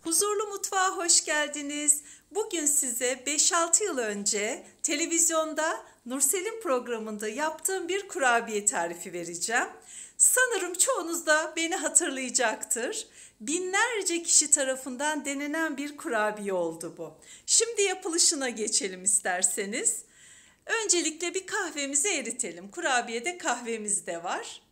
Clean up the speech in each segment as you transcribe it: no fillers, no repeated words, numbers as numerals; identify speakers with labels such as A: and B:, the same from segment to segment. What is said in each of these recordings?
A: Huzurlu Mutfağa hoş geldiniz. Bugün size 5-6 yıl önce televizyonda Nursel'in programında yaptığım bir kurabiye tarifi vereceğim. Sanırım çoğunuz da beni hatırlayacaktır. Binlerce kişi tarafından denenen bir kurabiye oldu bu. Şimdi yapılışına geçelim isterseniz. Öncelikle bir kahvemizi eritelim. Kurabiyede kahvemiz de var.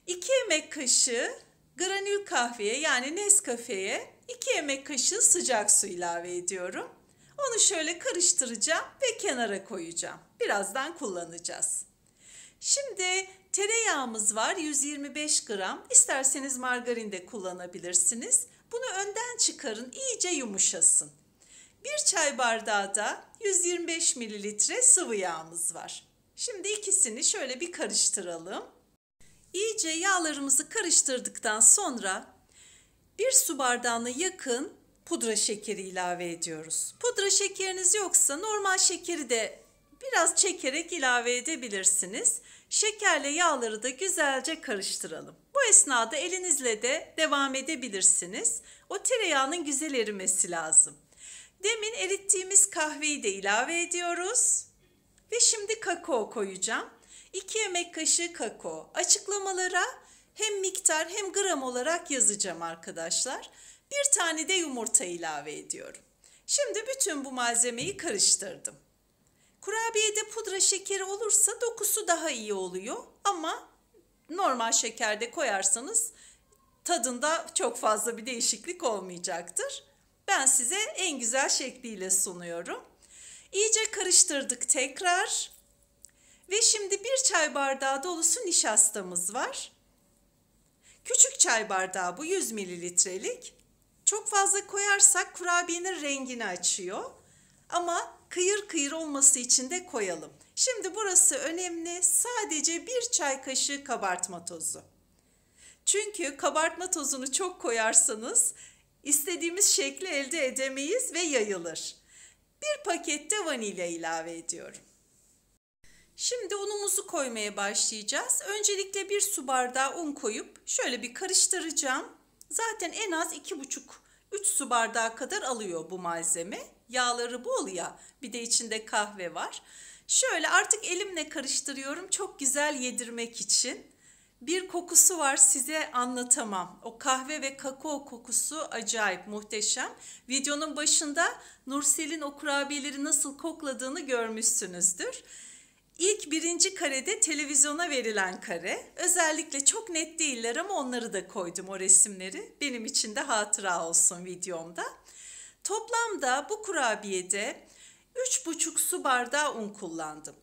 A: 2 yemek kaşığı granül kahveye yani Nescafe'ye 2 yemek kaşığı sıcak su ilave ediyorum. Onu şöyle karıştıracağım ve kenara koyacağım. Birazdan kullanacağız. Şimdi tereyağımız var 125 gram. İsterseniz margarin de kullanabilirsiniz. Bunu önden çıkarın, iyice yumuşasın. 1 çay bardağı da 125 mililitre sıvı yağımız var. Şimdi ikisini şöyle bir karıştıralım. İyice yağlarımızı karıştırdıktan sonra 1 su bardağına yakın pudra şekeri ilave ediyoruz. Pudra şekeriniz yoksa normal şekeri de biraz çekerek ilave edebilirsiniz. Şekerle yağları da güzelce karıştıralım. Bu esnada elinizle de devam edebilirsiniz. O tereyağının güzel erimesi lazım. Demin erittiğimiz kahveyi de ilave ediyoruz. Ve şimdi kakao koyacağım. 2 yemek kaşığı kakao. Açıklamalara hem miktar hem gram olarak yazacağım arkadaşlar. 1 tane de yumurta ilave ediyorum. Şimdi bütün bu malzemeyi karıştırdım. Kurabiyede pudra şekeri olursa dokusu daha iyi oluyor ama normal şekerde koyarsanız tadında çok fazla bir değişiklik olmayacaktır. Ben size en güzel şekliyle sunuyorum. İyice karıştırdık tekrar. Ve şimdi 1 çay bardağı dolusu nişastamız var. Küçük çay bardağı bu 100 mililitrelik. Çok fazla koyarsak kurabiyenin rengini açıyor. Ama kıyır kıyır olması için de koyalım. Şimdi burası önemli. Sadece 1 çay kaşığı kabartma tozu. Çünkü kabartma tozunu çok koyarsanız istediğimiz şekli elde edemeyiz ve yayılır. 1 paket de vanilya ilave ediyorum. Şimdi unumuzu koymaya başlayacağız. Öncelikle 1 su bardağı un koyup şöyle bir karıştıracağım. Zaten en az 2,5-3 su bardağı kadar alıyor bu malzeme. Yağları bol ya, bir de içinde kahve var. Şöyle artık elimle karıştırıyorum çok güzel yedirmek için. Bir kokusu var size anlatamam. O kahve ve kakao kokusu acayip muhteşem. Videonun başında Nursel'in o kurabiyeleri nasıl kokladığını görmüşsünüzdür. İlk 1. karede televizyona verilen kare. Özellikle çok net değiller ama onları da koydum o resimleri. Benim için de hatıra olsun videomda. Toplamda bu kurabiyede 3,5 su bardağı un kullandım.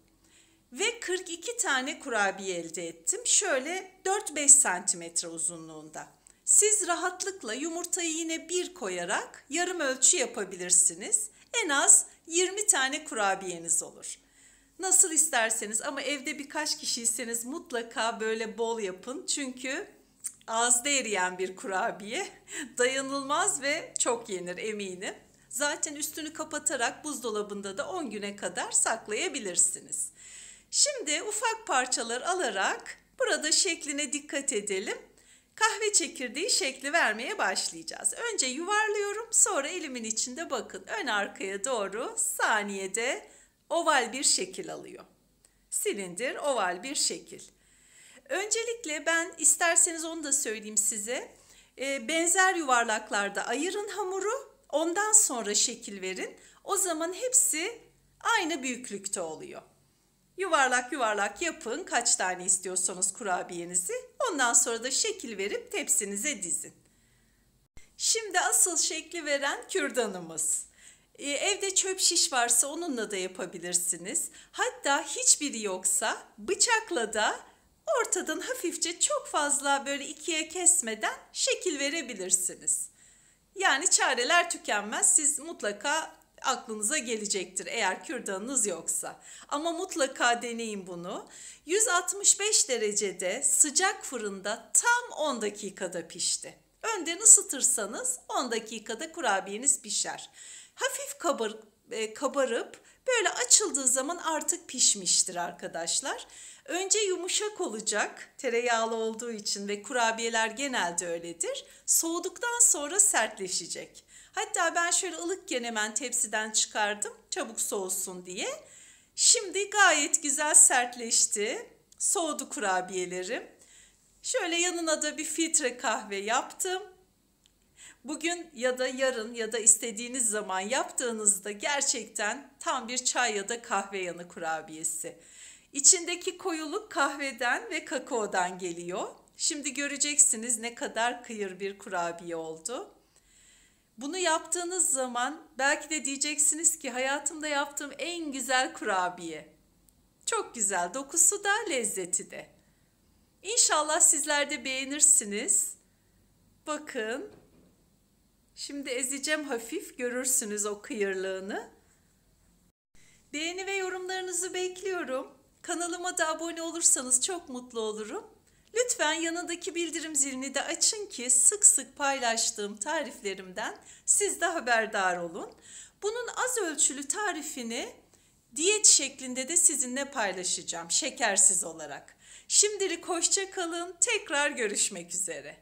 A: Ve 42 tane kurabiye elde ettim. Şöyle 4-5 santimetre uzunluğunda. Siz rahatlıkla yumurtayı yine 1 koyarak yarım ölçü yapabilirsiniz. En az 20 tane kurabiyeniz olur. Nasıl isterseniz ama evde birkaç kişiyseniz mutlaka böyle bol yapın. Çünkü ağızda eriyen bir kurabiye dayanılmaz ve çok yenir eminim. Zaten üstünü kapatarak buzdolabında da 10 güne kadar saklayabilirsiniz. Şimdi ufak parçalar alarak burada şekline dikkat edelim. Kahve çekirdeği şekli vermeye başlayacağız. Önce yuvarlıyorum, sonra elimin içinde bakın ön arkaya doğru saniyede oval bir şekil alıyor. Silindir, oval bir şekil. Öncelikle ben isterseniz onu da söyleyeyim size. Benzer yuvarlaklarda ayırın hamuru, ondan sonra şekil verin. O zaman hepsi aynı büyüklükte oluyor. Yuvarlak yuvarlak yapın kaç tane istiyorsanız kurabiyenizi. Ondan sonra da şekil verip tepsinize dizin. Şimdi asıl şekli veren kürdanımız. Evde çöp şiş varsa onunla da yapabilirsiniz. Hatta hiçbiri yoksa bıçakla da ortadan hafifçe çok fazla böyle ikiye kesmeden şekil verebilirsiniz. Yani çareler tükenmez. Siz mutlaka aklınıza gelecektir eğer kürdanınız yoksa. Ama mutlaka deneyin bunu. 165 derecede sıcak fırında tam 10 dakikada pişti. Önden ısıtırsanız 10 dakikada kurabiyeniz pişer. Hafif kabarıp böyle açıldığı zaman artık pişmiştir arkadaşlar. Önce yumuşak olacak, tereyağlı olduğu için ve kurabiyeler genelde öyledir. Soğuduktan sonra sertleşecek. Hatta ben şöyle ılıkken hemen tepsiden çıkardım, çabuk soğusun diye. Şimdi gayet güzel sertleşti. Soğudu kurabiyelerim. Şöyle yanına da bir filtre kahve yaptım. Bugün ya da yarın ya da istediğiniz zaman yaptığınızda gerçekten tam bir çay ya da kahve yanı kurabiyesi. İçindeki koyuluk kahveden ve kakaodan geliyor. Şimdi göreceksiniz ne kadar kıyır bir kurabiye oldu. Bunu yaptığınız zaman belki de diyeceksiniz ki hayatımda yaptığım en güzel kurabiye. Çok güzel, dokusu da lezzeti de. İnşallah sizler de beğenirsiniz. Bakın, şimdi ezeceğim hafif, görürsünüz o kıyırlığını. Beğeni ve yorumlarınızı bekliyorum. Kanalıma da abone olursanız çok mutlu olurum. Lütfen yanındaki bildirim zilini de açın ki sık sık paylaştığım tariflerimden siz de haberdar olun. Bunun az ölçülü tarifini diyet şeklinde de sizinle paylaşacağım, şekersiz olarak. Şimdilik hoşça kalın, tekrar görüşmek üzere.